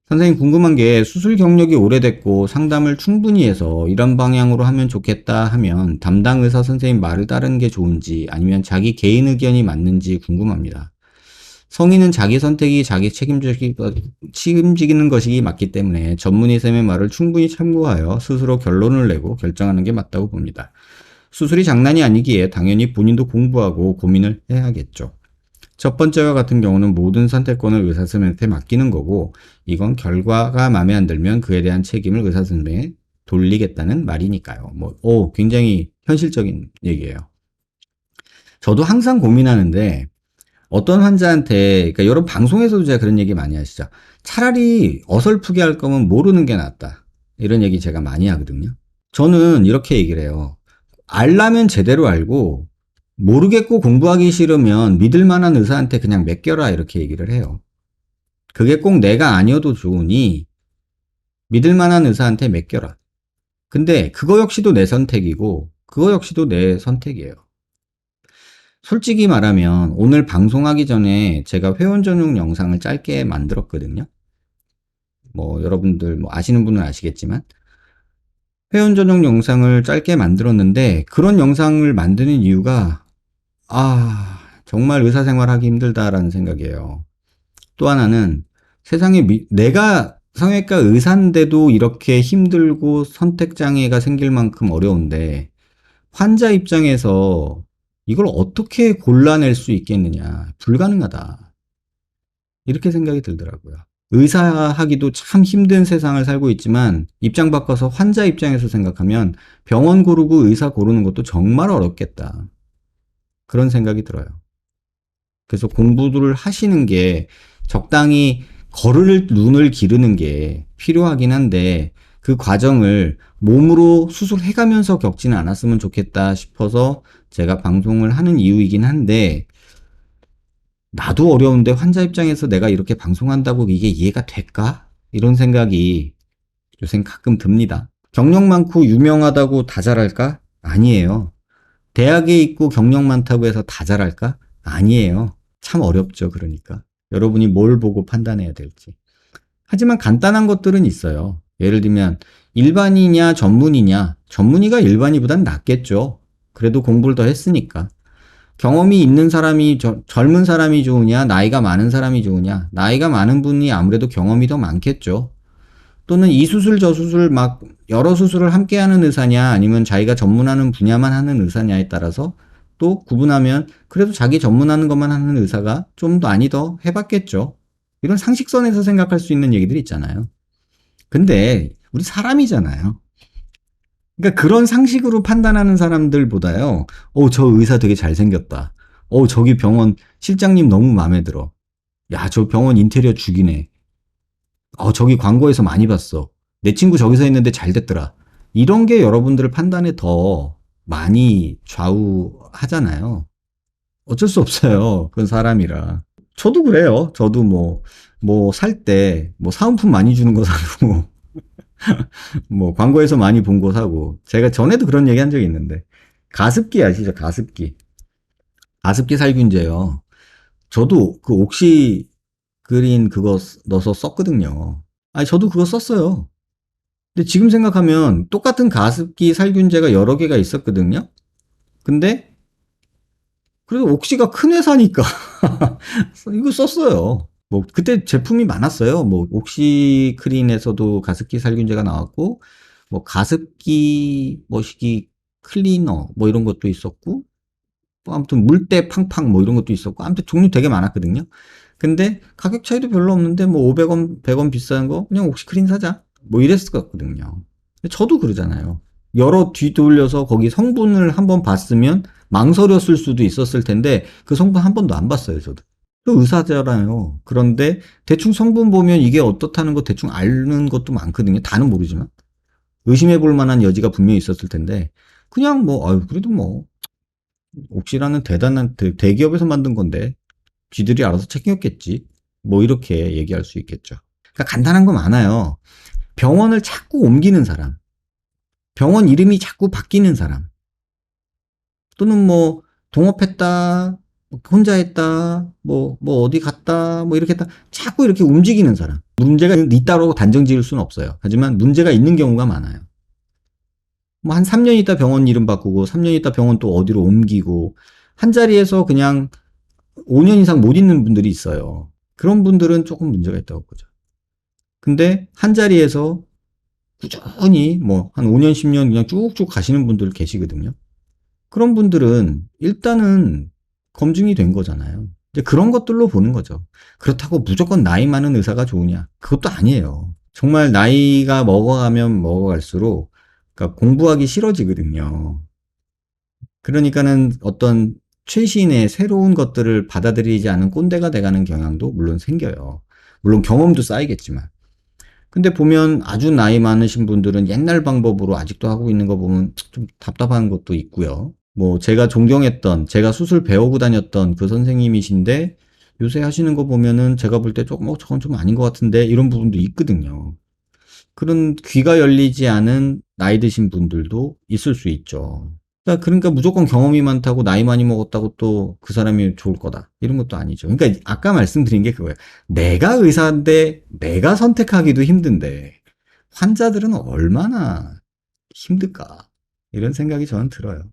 선생님 궁금한 게 수술 경력이 오래됐고 상담을 충분히 해서 이런 방향으로 하면 좋겠다 하면 담당 의사 선생님 말을 따르는 게 좋은지 아니면 자기 개인 의견이 맞는지 궁금합니다. 성인은 자기 선택이 자기 책임지는 것이 맞기 때문에 전문의쌤의 말을 충분히 참고하여 스스로 결론을 내고 결정하는 게 맞다고 봅니다. 수술이 장난이 아니기에 당연히 본인도 공부하고 고민을 해야겠죠. 첫 번째와 같은 경우는 모든 선택권을 의사선생님한테 맡기는 거고, 이건 결과가 마음에 안 들면 그에 대한 책임을 의사선생님에 돌리겠다는 말이니까요. 굉장히 현실적인 얘기예요. 저도 항상 고민하는데, 어떤 환자한테, 그러니까 여러분 방송에서도 제가 그런 얘기 많이 하시죠. 차라리 어설프게 할 거면 모르는 게 낫다. 이런 얘기 제가 많이 하거든요. 저는 이렇게 얘기를 해요. 알라면 제대로 알고, 모르겠고 공부하기 싫으면 믿을 만한 의사한테 그냥 맡겨라 이렇게 얘기를 해요. 그게 꼭 내가 아니어도 좋으니 믿을 만한 의사한테 맡겨라. 근데 그거 역시도 내 선택이고 그거 역시도 내 선택이에요. 솔직히 말하면 오늘 방송하기 전에 제가 회원 전용 영상을 짧게 만들었거든요. 여러분들 아시는 분은 아시겠지만 회원 전용 영상을 짧게 만들었는데 그런 영상을 만드는 이유가 정말 의사생활 하기 힘들다라는 생각이에요. 또 하나는 내가 성형외과 의사인데도 이렇게 힘들고 선택장애가 생길 만큼 어려운데 환자 입장에서 이걸 어떻게 골라낼 수 있겠느냐. 불가능하다. 이렇게 생각이 들더라고요. 의사하기도 참 힘든 세상을 살고 있지만 입장 바꿔서 환자 입장에서 생각하면 병원 고르고 의사 고르는 것도 정말 어렵겠다. 그런 생각이 들어요. 그래서 공부를 하시는 게 적당히 거를 눈을 기르는 게 필요하긴 한데 그 과정을 몸으로 수술해가면서 겪지는 않았으면 좋겠다 싶어서 제가 방송을 하는 이유이긴 한데 나도 어려운데 환자 입장에서 내가 이렇게 방송한다고 이게 이해가 될까? 이런 생각이 요새 가끔 듭니다. 경력 많고 유명하다고 다 잘할까? 아니에요. 대학에 있고 경력 많다고 해서 다 잘할까? 아니에요. 참 어렵죠, 그러니까. 여러분이 뭘 보고 판단해야 될지. 하지만 간단한 것들은 있어요. 예를 들면, 일반이냐, 전문이냐. 전문의가 일반이보단 낫겠죠. 그래도 공부를 더 했으니까. 경험이 있는 사람이, 젊은 사람이 좋으냐, 나이가 많은 사람이 좋으냐. 나이가 많은 분이 아무래도 경험이 더 많겠죠. 또는 이 수술, 저 수술, 여러 수술을 함께 하는 의사냐, 아니면 자기가 전문하는 분야만 하는 의사냐에 따라서 또 구분하면 그래도 자기 전문하는 것만 하는 의사가 좀 더 많이 더 해봤겠죠. 이런 상식선에서 생각할 수 있는 얘기들이 있잖아요. 근데 우리 사람이잖아요. 그러니까 그런 상식으로 판단하는 사람들보다요. 저 의사 되게 잘생겼다. 저기 병원 실장님 너무 마음에 들어. 야, 저 병원 인테리어 죽이네. 저기 광고에서 많이 봤어. 내 친구 저기서 했는데 잘 됐더라. 이런 게 여러분들의 판단에 더 많이 좌우하잖아요. 어쩔 수 없어요. 그건 사람이라. 저도 그래요. 저도 살 때, 사은품 많이 주는 거 사고, 광고에서 많이 본 거 사고. 제가 전에도 그런 얘기 한 적이 있는데. 가습기 아시죠? 가습기. 가습기 살균제요. 저도 그 옥시 그린 그거 넣어서 썼거든요. 아니, 저도 그거 썼어요. 근데 지금 생각하면 똑같은 가습기 살균제가 여러 개가 있었거든요. 근데 그래도 옥시가 큰 회사니까 이거 썼어요. 그때 제품이 많았어요. 옥시크린에서도 가습기 살균제가 나왔고, 가습기 머시기 클리너 이런 것도 있었고, 아무튼 물때 팡팡 이런 것도 있었고, 아무튼 종류 되게 많았거든요. 근데 가격 차이도 별로 없는데 500원, 100원 비싼 거 그냥 옥시크린 사자. 이랬었거든요. 저도 그러잖아요. 여러 뒤돌려서 거기 성분을 한번 봤으면 망설였을 수도 있었을 텐데 그 성분 한 번도 안 봤어요, 저도. 또 의사잖아요. 그런데 대충 성분 보면 이게 어떻다는 거 대충 아는 것도 많거든요. 다는 모르지만. 의심해 볼 만한 여지가 분명히 있었을 텐데 그냥 그래도 옥시라는 대단한 대기업에서 만든 건데 쥐들이 알아서 챙겼겠지. 이렇게 얘기할 수 있겠죠. 그러니까 간단한 거 많아요. 병원을 자꾸 옮기는 사람, 병원 이름이 자꾸 바뀌는 사람, 또는 동업했다, 혼자 했다, 뭐 어디 갔다, 뭐 이렇게 했다. 자꾸 이렇게 움직이는 사람. 문제가 있다고 단정 지을 수는 없어요. 하지만 문제가 있는 경우가 많아요. 뭐 한 3년 있다 병원 이름 바꾸고, 3년 있다 병원 또 어디로 옮기고, 한 자리에서 그냥 5년 이상 못 있는 분들이 있어요. 그런 분들은 조금 문제가 있다고 보죠. 근데 한 자리에서 꾸준히 뭐 한 5년, 10년 그냥 쭉쭉 가시는 분들 계시거든요. 그런 분들은 일단은 검증이 된 거잖아요. 이제 그런 것들로 보는 거죠. 그렇다고 무조건 나이 많은 의사가 좋으냐? 그것도 아니에요. 정말 나이가 먹어가면 먹어갈수록 그러니까 공부하기 싫어지거든요. 그러니까는 어떤 최신의 새로운 것들을 받아들이지 않은 꼰대가 돼가는 경향도 물론 생겨요. 물론 경험도 쌓이겠지만. 근데 보면 아주 나이 많으신 분들은 옛날 방법으로 아직도 하고 있는 거 보면 좀 답답한 것도 있고요. 뭐 제가 존경했던, 제가 수술 배우고 다녔던 그 선생님이신데 요새 하시는 거 보면은 제가 볼 때 조금 저건 좀 아닌 것 같은데 이런 부분도 있거든요. 그런 귀가 열리지 않은 나이 드신 분들도 있을 수 있죠. 그러니까 무조건 경험이 많다고 나이 많이 먹었다고 또 그 사람이 좋을 거다. 이런 것도 아니죠. 그러니까 아까 말씀드린 게 그거예요. 내가 의사인데 내가 선택하기도 힘든데 환자들은 얼마나 힘들까. 이런 생각이 저는 들어요.